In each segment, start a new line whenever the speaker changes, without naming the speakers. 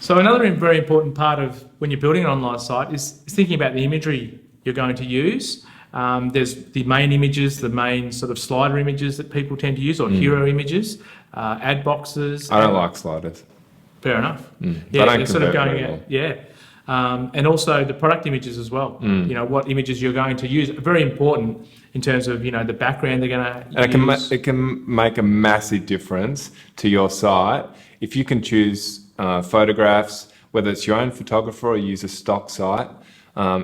So another very important part of when you're building an online site is thinking about the imagery you're going to use. There's the main images, the main sort of slider images that people tend to use, or hero images, ad boxes.
I don't like sliders.
Fair enough.
They don't
they're sort of
convert
going
very
out.
well.
Yeah. And also the product images as well. You know, what images you're going to use. Very important in terms of, you know, the background they're going to use.
It can make a massive difference to your site if you can choose photographs, whether it's your own photographer or use a stock site.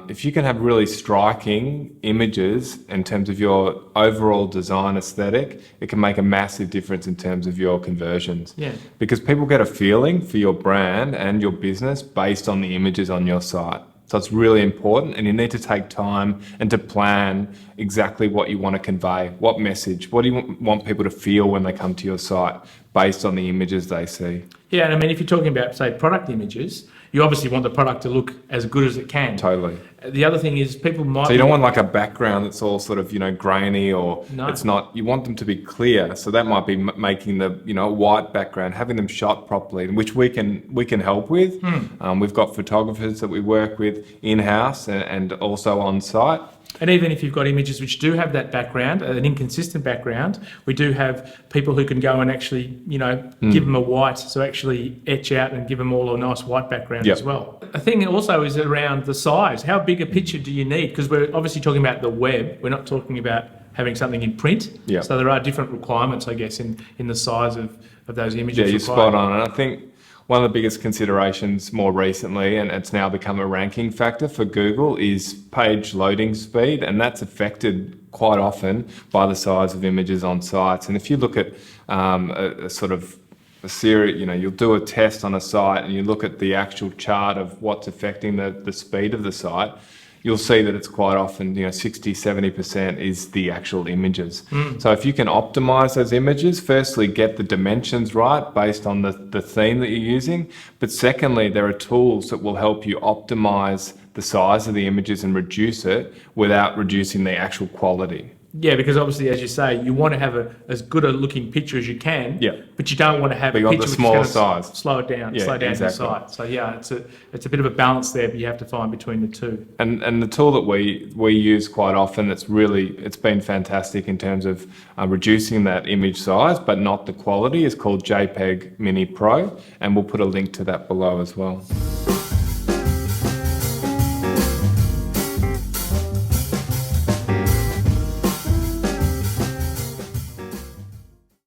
If you can have really striking images in terms of your overall design aesthetic, it can make a massive difference in terms of your conversions.
Yeah.
Because people get a feeling for your brand and your business based on the images on your site. So it's really important, and you need to take time and to plan exactly what you want to convey, what message, what do you want people to feel when they come to your site based on the images they see.
Yeah, and I mean, if you're talking about, say, product images, you obviously want the product to look as good as it can.
Totally.
The other thing is people might...
So you don't want like a background that's all sort of, you know, grainy or
No.
it's not, you want them to be clear. So that might be making the, you know, white background, having them shot properly, which we can help with. We've got photographers that we work with in-house and also on site.
And even if you've got images which do have that background, an inconsistent background, we do have people who can go and actually, you know, give them a white, so actually etch out and give them all a nice white background as well. A thing also is around the size. How big a picture do you need? Because we're obviously talking about the web. We're not talking about having something in print.
Yeah.
So there are different requirements, I guess, in the size of those images.
Yeah, you're
required.
spot on. And I think one of the biggest considerations more recently, and it's now become a ranking factor for Google, is page loading speed, and that's affected quite often by the size of images on sites. And if you look at a sort of a series, you know, you'll do a test on a site and you look at the actual chart of what's affecting the speed of the site, you'll see that it's quite often, you know, 60, 70% is the actual images. So if you can optimize those images, firstly, get the dimensions right based on the theme that you're using. But secondly, there are tools that will help you optimize the size of the images and reduce it without reducing the actual quality.
Yeah, because obviously, as you say, you want to have as good a looking picture as you can.
Yeah.
But you don't want to have
But you
a
want
picture
the smaller
which is going to
size.
slow it down,
Yeah,
slow down
exactly.
the site. So yeah, it's a bit of a balance there, but you have to find between the two.
And the tool that we use quite often, it's been fantastic in terms of reducing that image size, but not the quality, is called JPEG Mini Pro, and we'll put a link to that below as well.